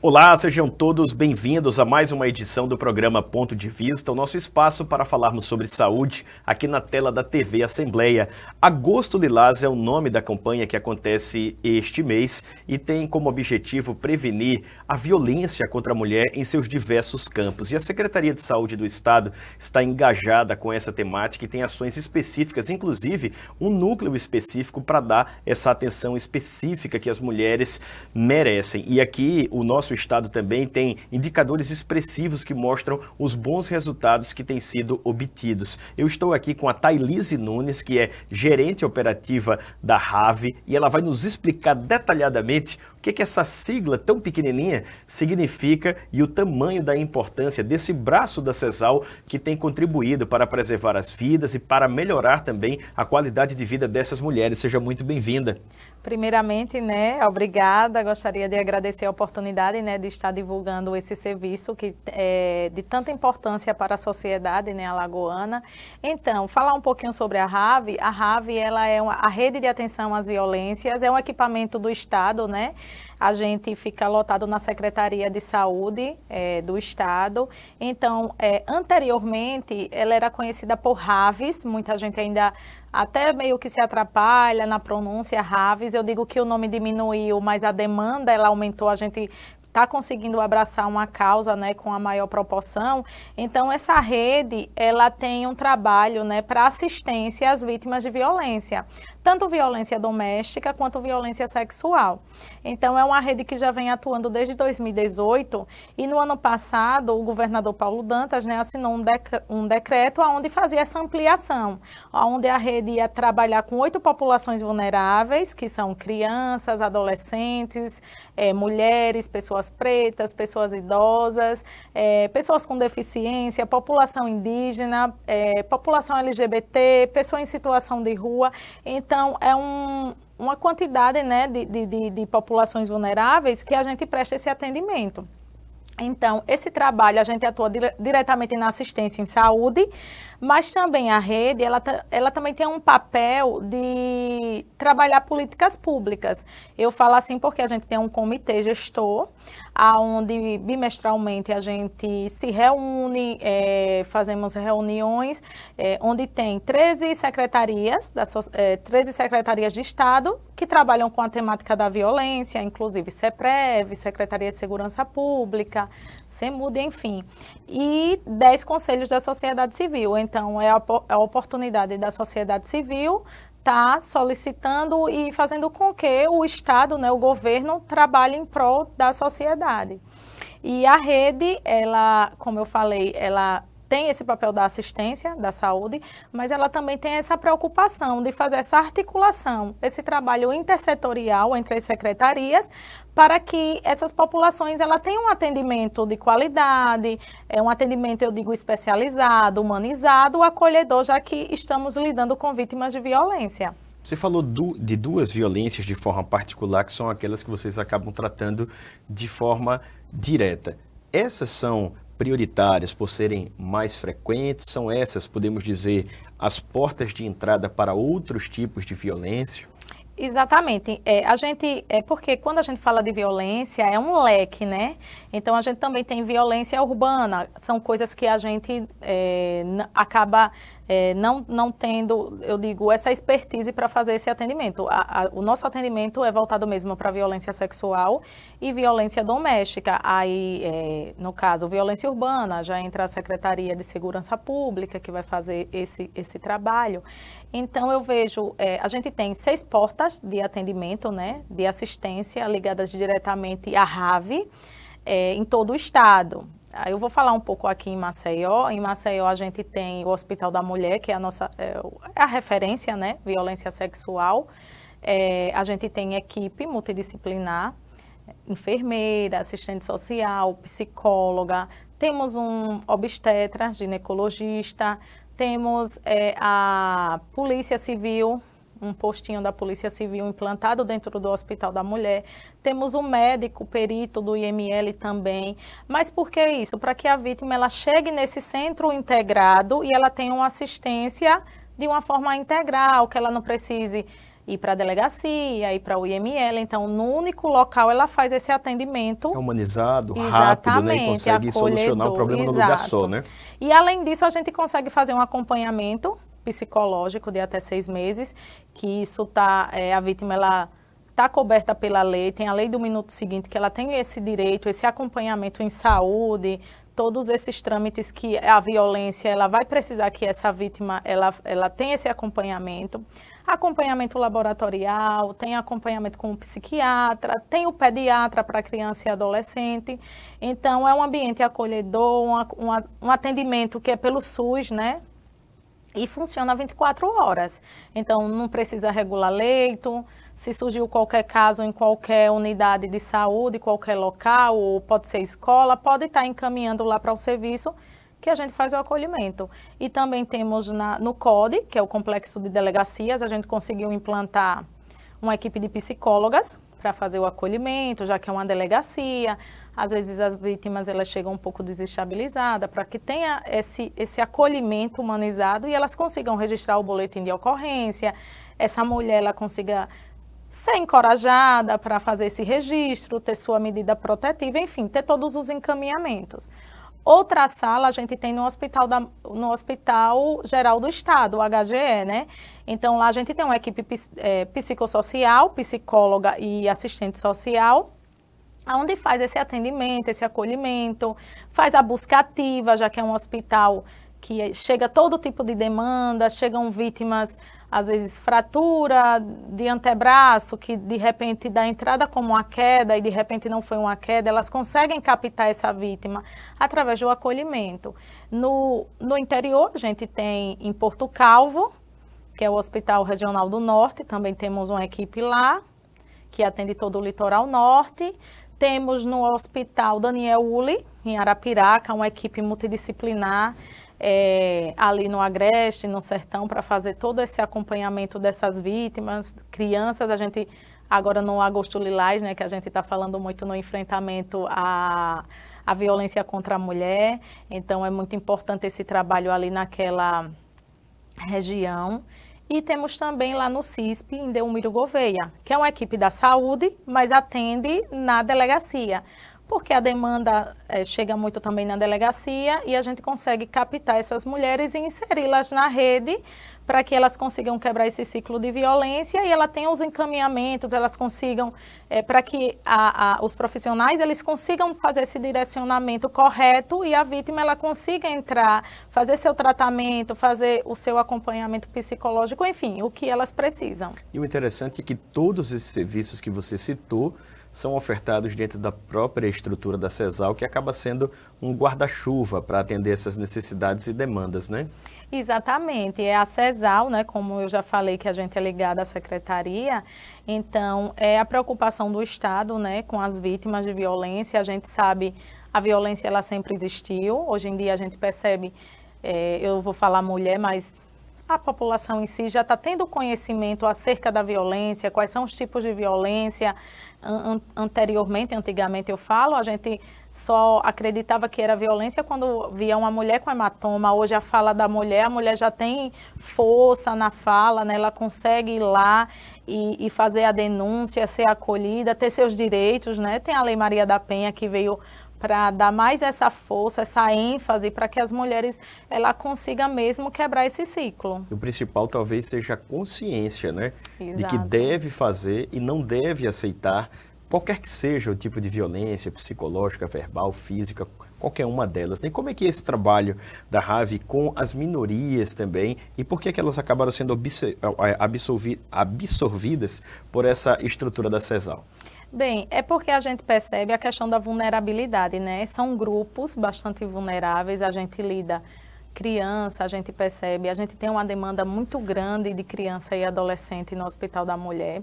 Olá, sejam todos bem-vindos a mais uma edição do programa Ponto de Vista, o nosso espaço para falarmos sobre saúde aqui na tela da TV Assembleia. Agosto Lilás é o nome da campanha que acontece este mês e tem como objetivo prevenir a violência contra a mulher em seus diversos campos. E a Secretaria de Saúde do Estado está engajada com essa temática e tem ações específicas, inclusive um núcleo específico para dar essa atenção específica que as mulheres merecem. E aqui o nosso estado também tem indicadores expressivos que mostram os bons resultados que têm sido obtidos. Eu estou aqui com a Thailise Nunes, que é gerente operativa da RAVE, e ela vai nos explicar detalhadamente o que essa sigla tão pequenininha significa e o tamanho da importância desse braço da CESAL que tem contribuído para preservar as vidas e para melhorar também a qualidade de vida dessas mulheres. Seja muito bem-vinda. Primeiramente, obrigada. Gostaria de agradecer a oportunidade, de estar divulgando esse serviço que é de tanta importância para a sociedade, alagoana. Então, falar um pouquinho sobre a RAVE. A RAVE, ela é a Rede de Atenção às Violências, é um equipamento do Estado, A gente fica lotado na Secretaria de Saúde do Estado. Então, anteriormente, ela era conhecida por RAVES, muita gente ainda até meio que se atrapalha na pronúncia, RAVES. Eu digo que o nome diminuiu, mas a demanda ela aumentou, a gente está conseguindo abraçar uma causa, com a maior proporção. Então, essa rede, ela tem um trabalho, para assistência às vítimas de violência, tanto violência doméstica quanto violência sexual. Então, é uma rede que já vem atuando desde 2018 e no ano passado o governador Paulo Dantas, assinou um decreto onde fazia essa ampliação, onde a rede ia trabalhar com 8 populações vulneráveis, que são crianças, adolescentes, mulheres, pessoas pretas, pessoas idosas, pessoas com deficiência, população indígena, população LGBT, pessoa em situação de rua. Então, é uma quantidade de populações vulneráveis que a gente presta esse atendimento. Então, esse trabalho a gente atua diretamente na assistência em saúde, mas também a rede, ela também tem um papel de trabalhar políticas públicas. Eu falo assim porque a gente tem um comitê gestor, onde bimestralmente a gente se reúne, fazemos reuniões, onde tem 13 secretarias, 13 secretarias de Estado que trabalham com a temática da violência, inclusive CEPREV, Secretaria de Segurança Pública, CEMUD, enfim, e 10 conselhos da sociedade civil. Então, é a oportunidade da sociedade civil estar solicitando e fazendo com que o Estado, o governo, trabalhe em prol da sociedade. E a rede, ela, como eu falei, ela tem esse papel da assistência, da saúde, mas ela também tem essa preocupação de fazer essa articulação, esse trabalho intersetorial entre as secretarias, para que essas populações ela tenham um atendimento de qualidade, um atendimento, eu digo, especializado, humanizado, acolhedor, já que estamos lidando com vítimas de violência. Você falou de duas violências de forma particular, que são aquelas que vocês acabam tratando de forma direta. Essas são prioritárias por serem mais frequentes? São essas, podemos dizer, as portas de entrada para outros tipos de violência? Exatamente. Porque quando a gente fala de violência, é um leque, Então, a gente também tem violência urbana, são coisas que a gente acaba não tendo, eu digo, essa expertise para fazer esse atendimento. O nosso atendimento é voltado mesmo para violência sexual e violência doméstica. Aí, no caso, violência urbana, já entra a Secretaria de Segurança Pública, que vai fazer esse trabalho. Então, eu vejo, a gente tem 6 portas de atendimento, de assistência ligadas diretamente à RAVE, em todo o estado. Eu vou falar um pouco aqui em Maceió. Em Maceió a gente tem o Hospital da Mulher, que é a referência, violência sexual. A gente tem equipe multidisciplinar, enfermeira, assistente social, psicóloga. Temos um obstetra, ginecologista. Temos a Polícia Civil, um postinho da Polícia Civil implantado dentro do Hospital da Mulher. Temos um médico, perito do IML também. Mas por que isso? Para que a vítima ela chegue nesse centro integrado e ela tenha uma assistência de uma forma integral, que ela não precise ir para a delegacia, ir para o IML. Então, no único local ela faz esse atendimento. É humanizado, rápido, né? E consegue solucionar o problema no lugar só, né? E além disso, a gente consegue fazer um acompanhamento psicológico de até 6 meses, que isso a vítima, ela está coberta pela lei, tem a lei do minuto seguinte, que ela tem esse direito, esse acompanhamento em saúde, todos esses trâmites que a violência, ela vai precisar que essa vítima, ela tenha esse acompanhamento laboratorial, tem acompanhamento com o psiquiatra, tem o pediatra para criança e adolescente. Então, é um ambiente acolhedor, um atendimento que é pelo SUS, né? E funciona 24 horas. Então, não precisa regular leito. Se surgiu qualquer caso em qualquer unidade de saúde, qualquer local, ou pode ser escola, pode estar encaminhando lá para o serviço que a gente faz o acolhimento. E também temos no CODE, que é o Complexo de Delegacias, a gente conseguiu implantar uma equipe de psicólogas para fazer o acolhimento, já que é uma delegacia. Às vezes as vítimas elas chegam um pouco desestabilizadas, para que tenha esse acolhimento humanizado e elas consigam registrar o boletim de ocorrência, essa mulher ela consiga ser encorajada para fazer esse registro, ter sua medida protetiva, enfim, ter todos os encaminhamentos. Outra sala a gente tem no Hospital Geral do Estado, o HGE, né? Então lá a gente tem uma equipe psicossocial, psicóloga e assistente social, onde faz esse atendimento, esse acolhimento, faz a busca ativa, já que é um hospital que chega todo tipo de demanda, chegam vítimas, às vezes fratura de antebraço, que de repente dá entrada como uma queda e de repente não foi uma queda, elas conseguem captar essa vítima através do acolhimento. No interior, a gente tem em Porto Calvo, que é o Hospital Regional do Norte, também temos uma equipe lá, que atende todo o litoral norte. Temos no Hospital Daniel Uli, em Arapiraca, uma equipe multidisciplinar, ali no Agreste, no Sertão, para fazer todo esse acompanhamento dessas vítimas, crianças. A gente, agora no Agosto Lilás, né, que a gente está falando muito no enfrentamento à violência contra a mulher, então é muito importante esse trabalho ali naquela região. E temos também lá no CISP, em Delmiro Gouveia, que é uma equipe da saúde, mas atende na delegacia, porque a demanda chega muito também na delegacia e a gente consegue captar essas mulheres e inseri-las na rede para que elas consigam quebrar esse ciclo de violência e ela tenha os encaminhamentos, elas consigam, para que os profissionais eles consigam fazer esse direcionamento correto e a vítima ela consiga entrar, fazer seu tratamento, fazer o seu acompanhamento psicológico, enfim, o que elas precisam. E o interessante é que todos esses serviços que você citou são ofertados dentro da própria estrutura da CESAL, que acaba sendo um guarda-chuva para atender essas necessidades e demandas, né? Exatamente, é a CESAL, né, como eu já falei que a gente é ligada à secretaria, então é a preocupação do Estado, né, com as vítimas de violência. A gente sabe, a violência ela sempre existiu, hoje em dia a gente percebe, eu vou falar mulher, mas a população em si já está tendo conhecimento acerca da violência, quais são os tipos de violência. Antigamente eu falo, a gente só acreditava que era violência quando via uma mulher com hematoma. Hoje a fala da mulher, a mulher já tem força na fala, né? Ela consegue ir lá e fazer a denúncia, ser acolhida, ter seus direitos, né? Tem a Lei Maria da Penha que veio para dar mais essa força, essa ênfase para que as mulheres ela consigam mesmo quebrar esse ciclo. O principal talvez seja a consciência, né? Exato. De que deve fazer e não deve aceitar qualquer que seja o tipo de violência psicológica, verbal, física, qualquer uma delas. E como é que é esse trabalho da RAV com as minorias também e por que elas acabaram sendo absorvidas por essa estrutura da CESAL? Bem, é porque a gente percebe a questão da vulnerabilidade, né? São grupos bastante vulneráveis, a gente lida criança, a gente percebe, a gente tem uma demanda muito grande de criança e adolescente no Hospital da Mulher.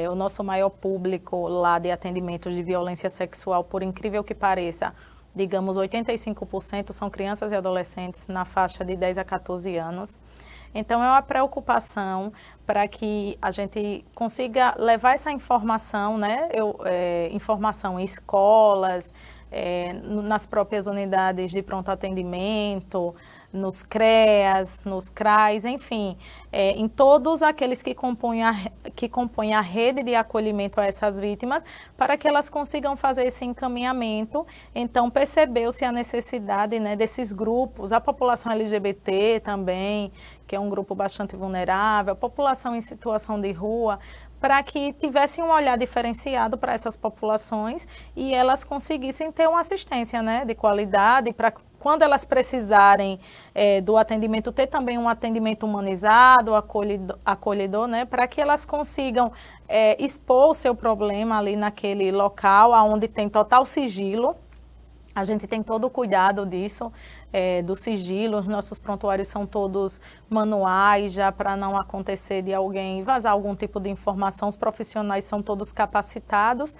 O nosso maior público lá de atendimento de violência sexual, por incrível que pareça, digamos 85% são crianças e adolescentes na faixa de 10 a 14 anos. Então, é uma preocupação para que a gente consiga levar essa informação, né? Informação em escolas, nas próprias unidades de pronto atendimento, nos CREAS, nos CRAs, enfim, em todos aqueles que compõem a rede de acolhimento a essas vítimas, para que elas consigam fazer esse encaminhamento. Então, percebeu-se a necessidade, né, desses grupos, a população LGBT também, que é um grupo bastante vulnerável, a população em situação de rua, para que tivessem um olhar diferenciado para essas populações e elas conseguissem ter uma assistência, né, de qualidade, para quando elas precisarem do atendimento, ter também um atendimento humanizado, acolhedor, né, para que elas consigam expor o seu problema ali naquele local, onde tem total sigilo. A gente tem todo o cuidado disso, do sigilo, os nossos prontuários são todos manuais, já para não acontecer de alguém vazar algum tipo de informação, os profissionais são todos capacitados,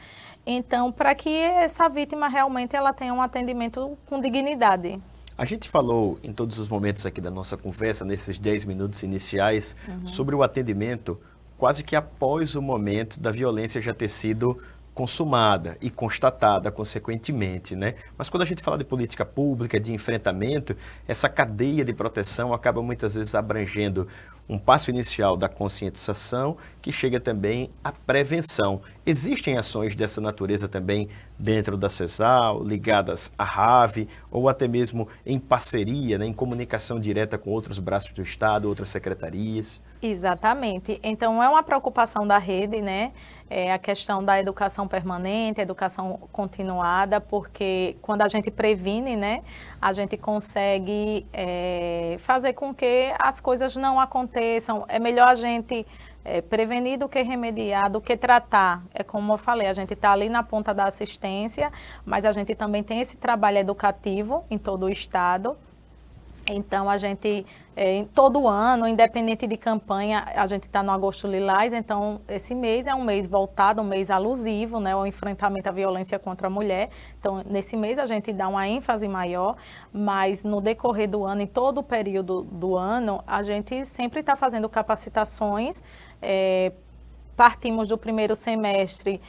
então, para que essa vítima realmente ela tenha um atendimento com dignidade. A gente falou em todos os momentos aqui da nossa conversa, nesses 10 minutos iniciais, sobre o atendimento quase que após o momento da violência já ter sido consumada e constatada consequentemente, né? Mas quando a gente fala de política pública, de enfrentamento, essa cadeia de proteção acaba muitas vezes abrangendo um passo inicial da conscientização, que chega também à prevenção. Existem ações dessa natureza também dentro da CESAL, ligadas à RAVE, ou até mesmo em parceria, né, em comunicação direta com outros braços do Estado, outras secretarias? Exatamente. Então, é uma preocupação da rede, né? A questão da educação permanente, educação continuada, porque quando a gente previne, né, a gente consegue fazer com que as coisas não aconteçam. É melhor a gente prevenir do que remediar, do que tratar. É como eu falei, a gente está ali na ponta da assistência, mas a gente também tem esse trabalho educativo em todo o estado. Então, a gente, todo ano, independente de campanha, a gente está no Agosto Lilás, então esse mês é um mês voltado, um mês alusivo, né, ao enfrentamento à violência contra a mulher. Então, nesse mês a gente dá uma ênfase maior, mas no decorrer do ano, em todo o período do ano, a gente sempre está fazendo capacitações. Partimos do primeiro semestre,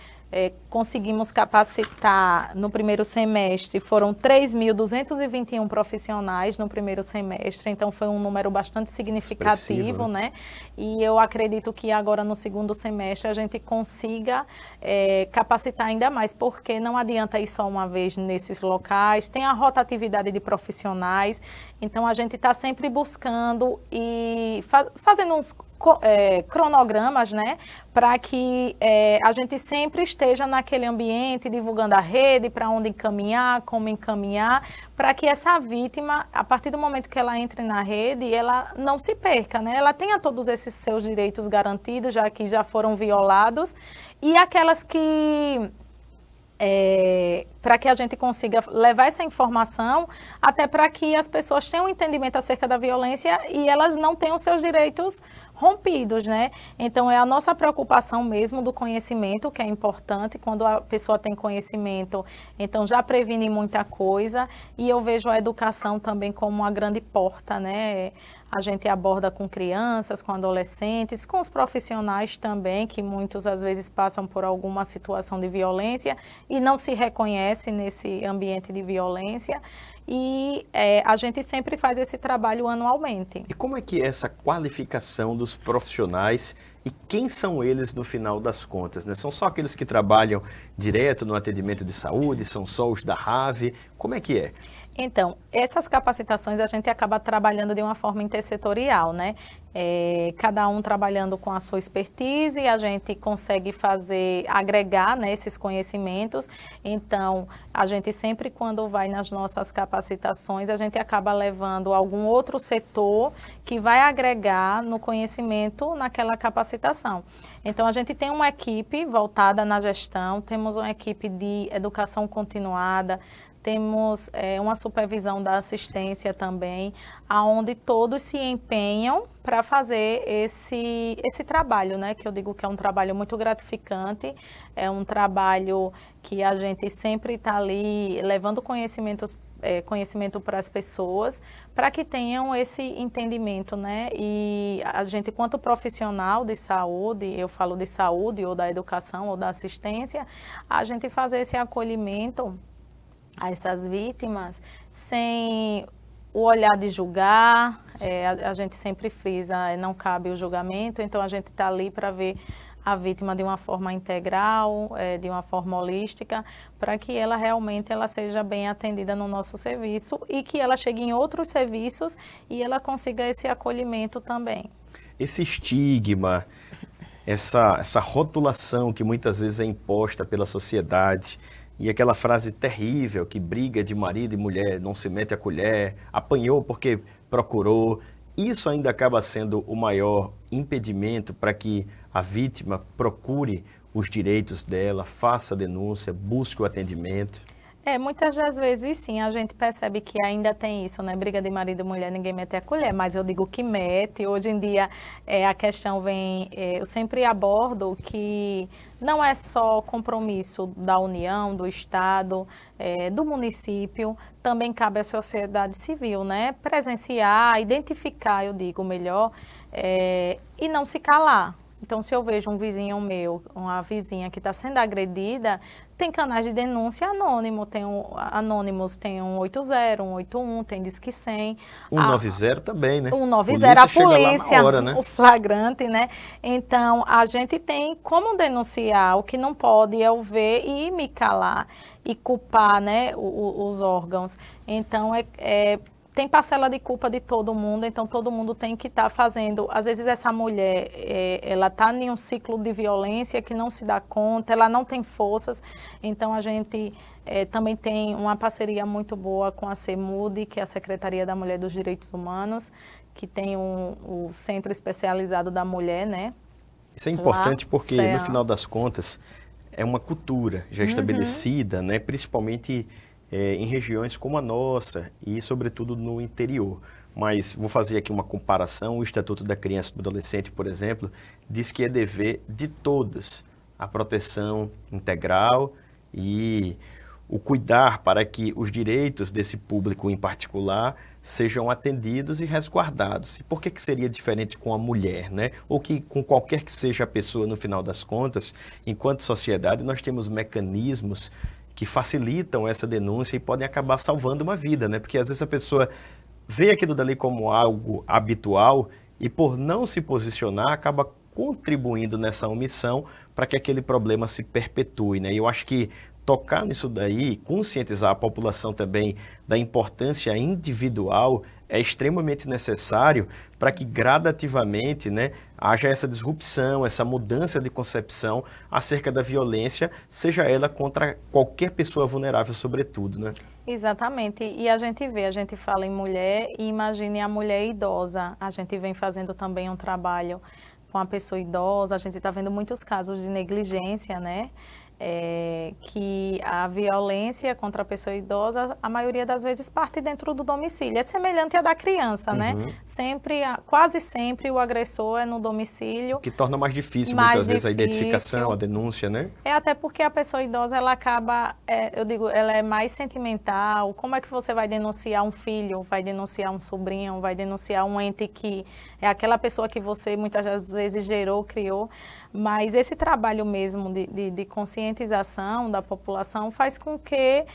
conseguimos capacitar no primeiro semestre, foram 3.221 profissionais no primeiro semestre, então foi um número bastante significativo, né? E eu acredito que agora no segundo semestre a gente consiga capacitar ainda mais, porque não adianta ir só uma vez nesses locais, tem a rotatividade de profissionais, então a gente está sempre buscando e fazendo uns cronogramas, né, para que a gente sempre esteja naquele ambiente, divulgando a rede, para onde encaminhar, como encaminhar, para que essa vítima, a partir do momento que ela entre na rede, ela não se perca, né, ela tenha todos esses seus direitos garantidos, já que já foram violados, e aquelas que para que a gente consiga levar essa informação, até para que as pessoas tenham um entendimento acerca da violência e elas não tenham seus direitos rompidos, né? Então, é a nossa preocupação mesmo do conhecimento, que é importante, quando a pessoa tem conhecimento, então já previne muita coisa, e eu vejo a educação também como uma grande porta, né? A gente aborda com crianças, com adolescentes, com os profissionais também, que muitos às vezes passam por alguma situação de violência e não se reconhece nesse ambiente de violência. E a gente sempre faz esse trabalho anualmente. E como é que é essa qualificação dos profissionais e quem são eles no final das contas, né? São só aqueles que trabalham direto no atendimento de saúde, são só os da RAVE, como é que é? Então, essas capacitações a gente acaba trabalhando de uma forma intersetorial, né? Cada um trabalhando com a sua expertise, a gente consegue agregar, né, esses conhecimentos. Então, a gente sempre, quando vai nas nossas capacitações, a gente acaba levando algum outro setor que vai agregar no conhecimento naquela capacitação. Então, a gente tem uma equipe voltada na gestão, temos uma equipe de educação continuada, temos uma supervisão da assistência também, onde todos se empenham para fazer esse trabalho, né? Que eu digo que é um trabalho muito gratificante, é um trabalho que a gente sempre está ali levando conhecimento para as pessoas, para que tenham esse entendimento, né? E a gente, quanto profissional de saúde, eu falo de saúde ou da educação ou da assistência, a gente fazer esse acolhimento a essas vítimas sem o olhar de julgar, a gente sempre frisa, não cabe o julgamento, então a gente está ali para ver a vítima de uma forma integral, de uma forma holística, para que ela realmente seja bem atendida no nosso serviço e que ela chegue em outros serviços e ela consiga esse acolhimento também. Esse estigma, essa rotulação que muitas vezes é imposta pela sociedade e aquela frase terrível que briga de marido e mulher, não se mete a colher, apanhou porque procurou, isso ainda acaba sendo o maior impedimento para que a vítima procure os direitos dela, faça a denúncia, busque o atendimento. Muitas das vezes sim, a gente percebe que ainda tem isso, né? Briga de marido e mulher, ninguém mete a colher, mas eu digo que mete. Hoje em dia a questão vem, eu sempre abordo que não é só compromisso da União, do Estado, do município, também cabe à sociedade civil, né? Presenciar, identificar, eu digo melhor, e não se calar. Então, se eu vejo um vizinho meu, uma vizinha que está sendo agredida, tem canais de denúncia anônimo, anônimos, tem 180, 181, tem Disque 100. 190 também, né? 190, a polícia, na hora, né? O flagrante, né? Então, a gente tem como denunciar, o que não pode é eu ver e me calar e culpar, né, os órgãos. Então, tem parcela de culpa de todo mundo, então todo mundo tem que estar fazendo. Às vezes essa mulher, ela está em um ciclo de violência que não se dá conta, ela não tem forças, então a gente também tem uma parceria muito boa com a CEMUD, que é a Secretaria da Mulher e dos Direitos Humanos, que tem o Centro Especializado da Mulher, né? Isso é importante porque, no final das contas, é uma cultura já estabelecida, né? Principalmente em regiões como a nossa e, sobretudo, no interior. Mas vou fazer aqui uma comparação. O Estatuto da Criança e do Adolescente, por exemplo, diz que é dever de todos a proteção integral e o cuidar para que os direitos desse público em particular sejam atendidos e resguardados. E por que seria diferente com a mulher, né? Ou que com qualquer que seja a pessoa, no final das contas, enquanto sociedade, nós temos mecanismos que facilitam essa denúncia e podem acabar salvando uma vida, né? Porque às vezes a pessoa vê aquilo dali como algo habitual e por não se posicionar acaba contribuindo nessa omissão para que aquele problema se perpetue, né? E eu acho que tocar nisso daí, conscientizar a população também da importância individual é extremamente necessário para que gradativamente, né, haja essa disrupção, essa mudança de concepção acerca da violência, seja ela contra qualquer pessoa vulnerável, sobretudo, né? Exatamente. E a gente fala em mulher e imagine a mulher idosa. A gente vem fazendo também um trabalho com a pessoa idosa, a gente está vendo muitos casos de negligência, né? Que a violência contra a pessoa idosa, a maioria das vezes parte dentro do domicílio. É semelhante à da criança, né? Quase sempre o agressor é no domicílio. Que torna mais difícil, muitas vezes, a identificação, a denúncia, né? Até porque a pessoa idosa, ela acaba, eu digo, ela é mais sentimental. Como é que você vai denunciar um filho, vai denunciar um sobrinho, vai denunciar um ente que é aquela pessoa que você muitas das vezes gerou, criou? Mas esse trabalho mesmo de conscientização da população faz com que,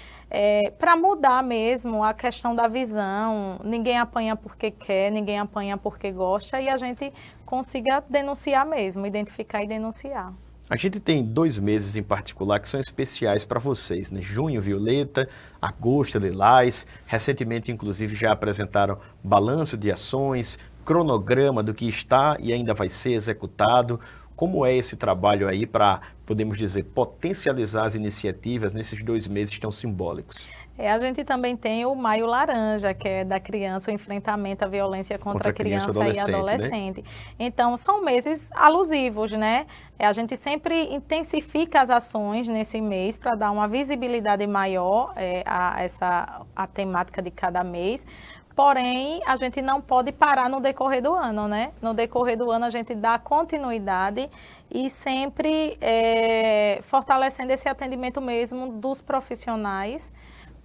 para mudar mesmo a questão da visão, ninguém apanha porque quer, ninguém apanha porque gosta, e a gente consiga denunciar mesmo, identificar e denunciar. A gente tem 2 meses em particular que são especiais para vocês, né? Junho, Violeta, agosto, Lilás. Recentemente, inclusive, já apresentaram balanço de ações, cronograma do que está e ainda vai ser executado. Como é esse trabalho aí para, podemos dizer, potencializar as iniciativas nesses 2 meses tão simbólicos? A gente também tem o Maio Laranja, que é da criança, o enfrentamento à violência contra a criança e adolescente. Né? Então, são meses alusivos, né? A gente sempre intensifica as ações nesse mês para dar uma visibilidade maior a temática de cada mês. Porém, a gente não pode parar no decorrer do ano, né? No decorrer do ano, a gente dá continuidade e sempre fortalecendo esse atendimento mesmo dos profissionais,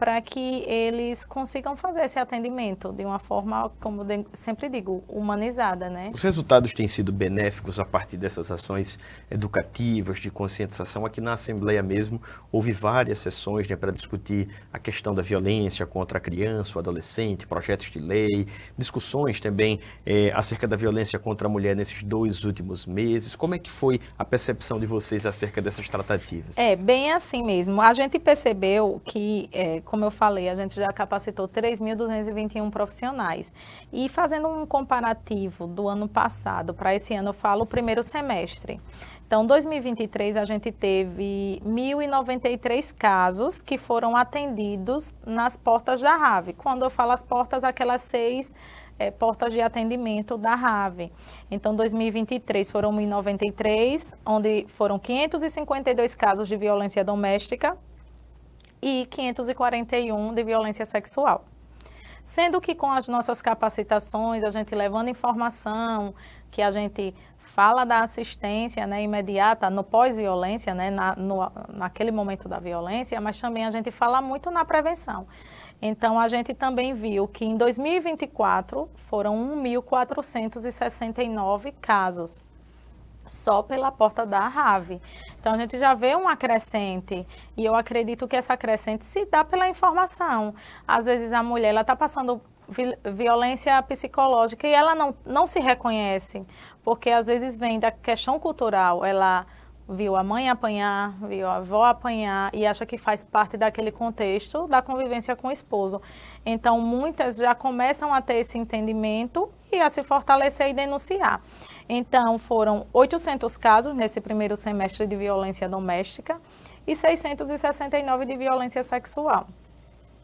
para que eles consigam fazer esse atendimento de uma forma, como eu sempre digo, humanizada, né? Os resultados têm sido benéficos a partir dessas ações educativas, de conscientização. Aqui na Assembleia mesmo, houve várias sessões, né, para discutir a questão da violência contra a criança, o adolescente, projetos de lei, discussões também acerca da violência contra a mulher nesses 2 últimos meses. Como é que foi a percepção de vocês acerca dessas tratativas? É, bem assim mesmo. A gente percebeu que, como eu falei, a gente já capacitou 3.221 profissionais. E fazendo um comparativo do ano passado para esse ano, eu falo o primeiro semestre. Então, 2023, a gente teve 1.093 casos que foram atendidos nas portas da RAVE. Quando eu falo as portas, aquelas 6 portas de atendimento da RAVE. Então, 2023 foram 1.093, onde foram 552 casos de violência doméstica e 541 de violência sexual. Sendo que com as nossas capacitações, a gente levando informação, que a gente fala da assistência, né, imediata no pós-violência, né, naquele momento da violência, mas também a gente fala muito na prevenção. Então, a gente também viu que em 2024 foram 1.469 casos, só pela porta da RAVE. Então, a gente já vê uma crescente, e eu acredito que essa crescente se dá pela informação. Às vezes, a mulher está passando violência psicológica e ela não se reconhece, porque às vezes vem da questão cultural, ela viu a mãe apanhar, viu a avó apanhar e acha que faz parte daquele contexto da convivência com o esposo. Então, muitas já começam a ter esse entendimento e a se fortalecer e denunciar. Então, foram 800 casos nesse primeiro semestre de violência doméstica e 669 de violência sexual.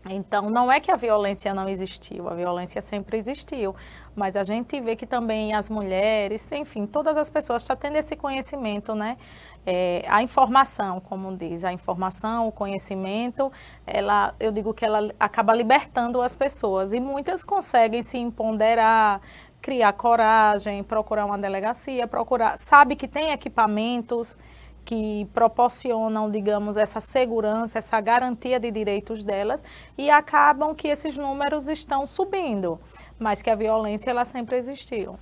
Então, não é que a violência não existiu, a violência sempre existiu, mas a gente vê que também as mulheres, enfim, todas as pessoas estão tendo esse conhecimento, né? A informação, como diz, a informação, o conhecimento, eu digo que ela acaba libertando as pessoas e muitas conseguem se empoderar, criar coragem, procurar uma delegacia, sabe que tem equipamentos que proporcionam, digamos, essa segurança, essa garantia de direitos delas e acabam que esses números estão subindo, mas que a violência ela sempre existiu.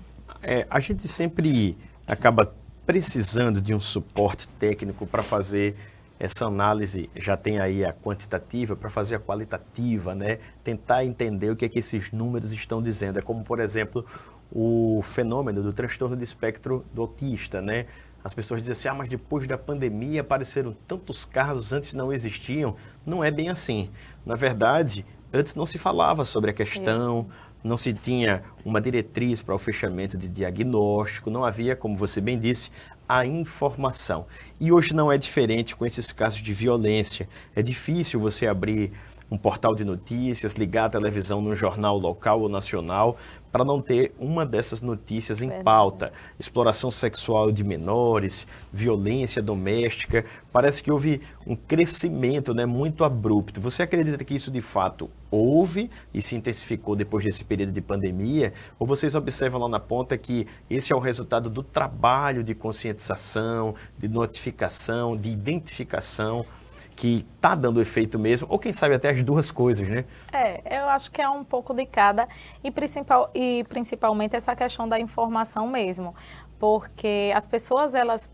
A gente sempre acaba precisando de um suporte técnico para fazer essa análise, já tem aí a quantitativa, para fazer a qualitativa, né? Tentar entender o que é que esses números estão dizendo. É como, por exemplo, o fenômeno do transtorno de espectro do autista, né? As pessoas dizem assim, mas depois da pandemia apareceram tantos casos, antes não existiam. Não é bem assim. Na verdade, antes não se falava sobre a questão, não se tinha uma diretriz para o fechamento de diagnóstico, não havia, como você bem disse, a informação. E hoje não é diferente com esses casos de violência. É difícil você abrir um portal de notícias, ligar a televisão num jornal local ou nacional, para não ter uma dessas notícias em pauta. Exploração sexual de menores, violência doméstica. Parece que houve um crescimento, né, muito abrupto. Você acredita que isso de fato houve e se intensificou depois desse período de pandemia? Ou vocês observam lá na ponta que esse é o resultado do trabalho de conscientização, de notificação, de identificação, que está dando efeito mesmo, ou quem sabe até as duas coisas, né? Eu acho que é um pouco de cada, e principalmente essa questão da informação mesmo, porque as pessoas elas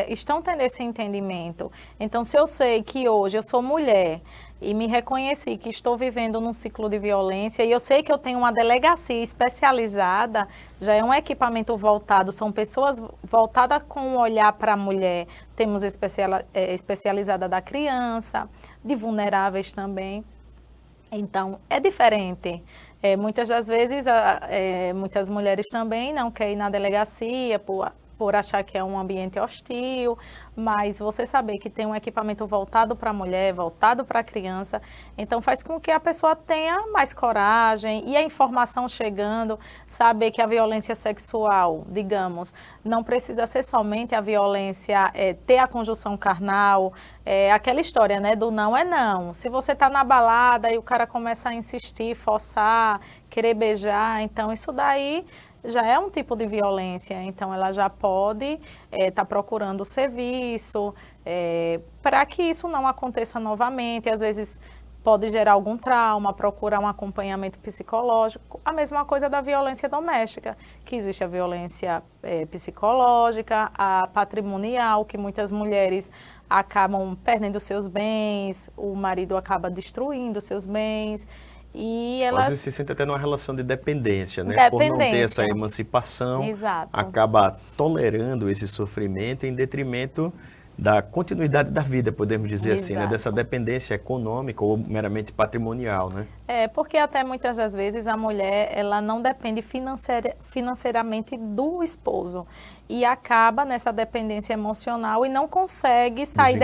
estão tendo esse entendimento. Então, se eu sei que hoje eu sou mulher e me reconheci que estou vivendo num ciclo de violência e eu sei que eu tenho uma delegacia especializada, já é um equipamento voltado, são pessoas voltadas com um olhar para a mulher, temos especializada da criança, de vulneráveis também. Então, é diferente. Muitas das vezes, muitas mulheres também não querem ir na delegacia por achar que é um ambiente hostil, mas você saber que tem um equipamento voltado para a mulher, voltado para a criança, então faz com que a pessoa tenha mais coragem e a informação chegando, saber que a violência sexual, digamos, não precisa ser somente a violência, ter a conjunção carnal, aquela história, né, do não é não. Se você está na balada e o cara começa a insistir, forçar, querer beijar, então isso daí já é um tipo de violência, então ela já pode estar procurando o serviço para que isso não aconteça novamente. Às vezes pode gerar algum trauma, procurar um acompanhamento psicológico. A mesma coisa da violência doméstica, que existe a violência psicológica, a patrimonial, que muitas mulheres acabam perdendo seus bens, o marido acaba destruindo seus bens. E elas... Às vezes se sente até numa relação de dependência, né? Por não ter essa emancipação, Exato. acaba tolerando esse sofrimento em detrimento da continuidade da vida, podemos dizer assim, né? Dessa dependência econômica ou meramente patrimonial, né? Porque até muitas das vezes a mulher, ela não depende financeiramente do esposo e acaba nessa dependência emocional e não consegue sair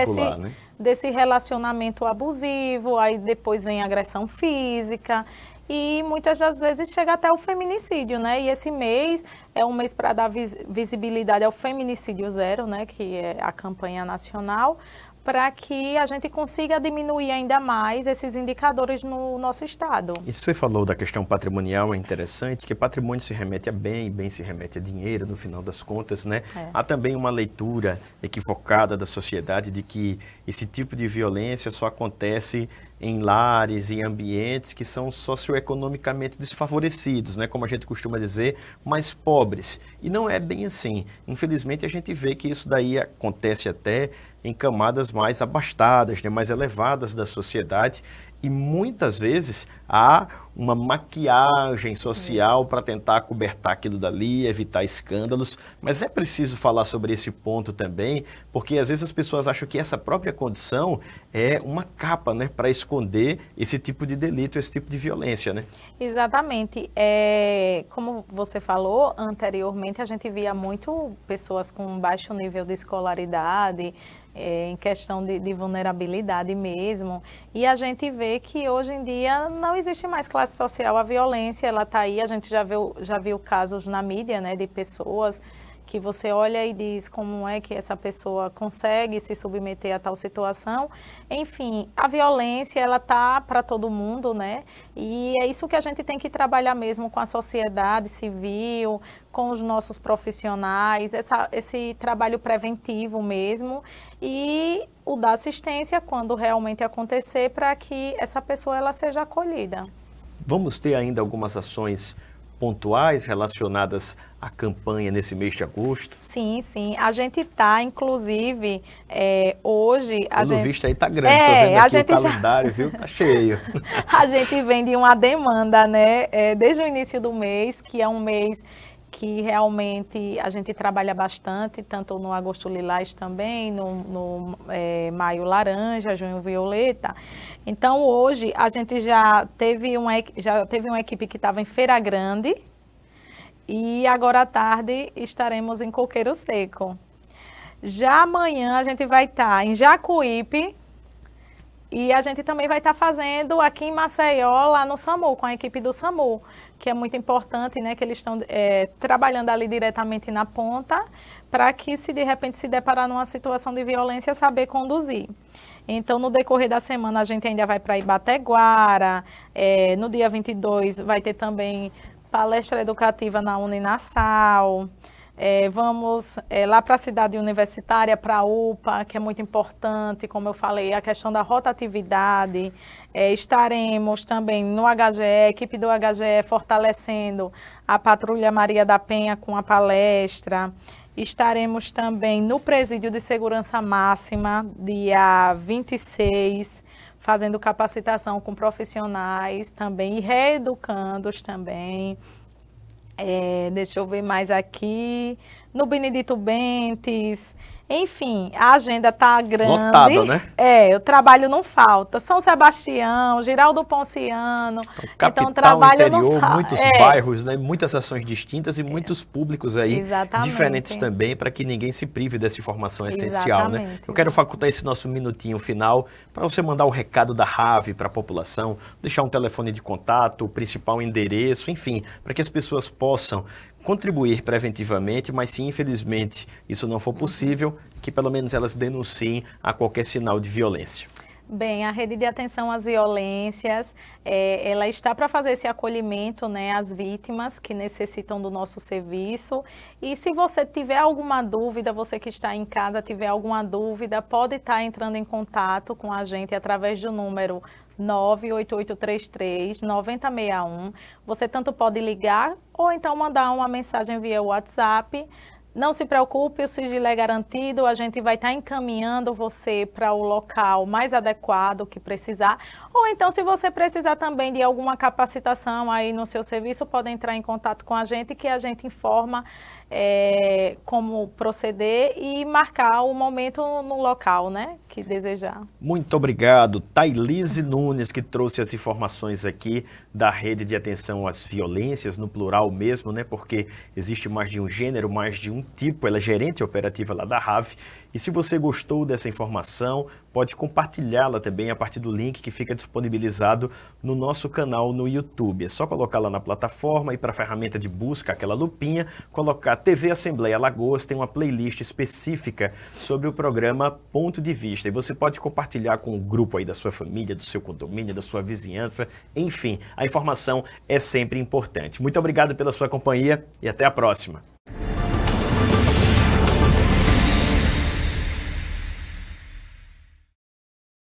desse relacionamento abusivo, aí depois vem a agressão física. E muitas das vezes chega até o feminicídio, né? E esse mês é um mês para dar visibilidade ao Feminicídio Zero, né? Que é a campanha nacional, para que a gente consiga diminuir ainda mais esses indicadores no nosso estado. E você falou da questão patrimonial, é interessante, que patrimônio se remete a bem, bem se remete a dinheiro, no final das contas, né? Há também uma leitura equivocada da sociedade de que esse tipo de violência só acontece em lares, em ambientes que são socioeconomicamente desfavorecidos, né? Como a gente costuma dizer, mais pobres. E não é bem assim. Infelizmente, a gente vê que isso daí acontece até em camadas mais abastadas, né? Mais elevadas da sociedade. E muitas vezes há uma maquiagem social para tentar acobertar aquilo dali, evitar escândalos, mas é preciso falar sobre esse ponto também, porque às vezes as pessoas acham que essa própria condição é uma capa, né, para esconder esse tipo de delito, esse tipo de violência, né? Exatamente. Como você falou anteriormente, a gente via muito pessoas com baixo nível de escolaridade, em questão de vulnerabilidade mesmo, e a gente vê que hoje em dia não existe mais classe social, a violência ela está aí, a gente já viu casos na mídia, né, de pessoas que você olha e diz como é que essa pessoa consegue se submeter a tal situação. Enfim, a violência, ela tá para todo mundo, né? E é isso que a gente tem que trabalhar mesmo com a sociedade civil, com os nossos profissionais, esse trabalho preventivo mesmo e o da assistência quando realmente acontecer para que essa pessoa ela seja acolhida. Vamos ter ainda algumas ações pontuais relacionadas à campanha nesse mês de agosto? Sim, sim. A gente está, inclusive, hoje... Pelo visto aí está grande, estou vendo aqui o calendário, viu? Está cheio. A gente vem de uma demanda, né? Desde o início do mês, que é um mês que realmente a gente trabalha bastante, tanto no agosto lilás também, no maio laranja, junho violeta. Então, hoje, a gente já teve uma equipe que estava em Feira Grande e agora à tarde estaremos em Coqueiro Seco. Já amanhã a gente vai estar em Jacuípe e a gente também vai estar fazendo aqui em Maceió, lá no SAMU, com a equipe do SAMU, que é muito importante, né, que eles estão trabalhando ali diretamente na ponta, para que se de repente se deparar numa situação de violência, saber conduzir. Então, no decorrer da semana, a gente ainda vai para Ibateguara, no dia 22 vai ter também palestra educativa na Uninassal, vamos lá para a cidade universitária, para a UPA, que é muito importante, como eu falei, a questão da rotatividade. Estaremos também no HGE, a equipe do HGE fortalecendo a Patrulha Maria da Penha com a palestra. Estaremos também no Presídio de Segurança Máxima, dia 26, fazendo capacitação com profissionais também e reeducandos também. Deixa eu ver mais aqui. No Benedito Bentes. Enfim, a agenda está grande. Lotada, né? O trabalho não falta. São Sebastião, Giraldo Ponciano. Capital, então, o trabalho interior, não falta. Muitos bairros, né? Muitas ações distintas e muitos públicos aí Exatamente. Diferentes também, para que ninguém se prive dessa informação essencial, Exatamente. né? Eu quero facultar esse nosso minutinho final para você mandar o recado da RAVE para a população, deixar um telefone de contato, o principal endereço, enfim, para que as pessoas possam contribuir preventivamente, mas se infelizmente isso não for possível, que pelo menos elas denunciem a qualquer sinal de violência. Bem, a rede de atenção às violências, ela está para fazer esse acolhimento, né, às vítimas que necessitam do nosso serviço. E se você tiver alguma dúvida, você que está em casa tiver alguma dúvida, pode estar entrando em contato com a gente através do número 98833-9061. Você tanto pode ligar ou então mandar uma mensagem via WhatsApp. Não se preocupe, o sigilo é garantido, a gente vai estar encaminhando você para o local mais adequado que precisar. Ou então, se você precisar também de alguma capacitação aí no seu serviço, pode entrar em contato com a gente, que a gente informa como proceder e marcar o momento no local, né, que desejar. Muito obrigado, Thailise Nunes, que trouxe as informações aqui da rede de atenção às violências, no plural mesmo, né, porque existe mais de um gênero, mais de um tipo. Ela é gerente operativa lá da RAV. E se você gostou dessa informação, pode compartilhá-la também a partir do link que fica disponibilizado no nosso canal no YouTube. É só colocar lá na plataforma e para a ferramenta de busca, aquela lupinha, colocar TV Assembleia Alagoas, tem uma playlist específica sobre o programa Ponto de Vista. E você pode compartilhar com o grupo aí da sua família, do seu condomínio, da sua vizinhança. Enfim, a informação é sempre importante. Muito obrigado pela sua companhia e até a próxima.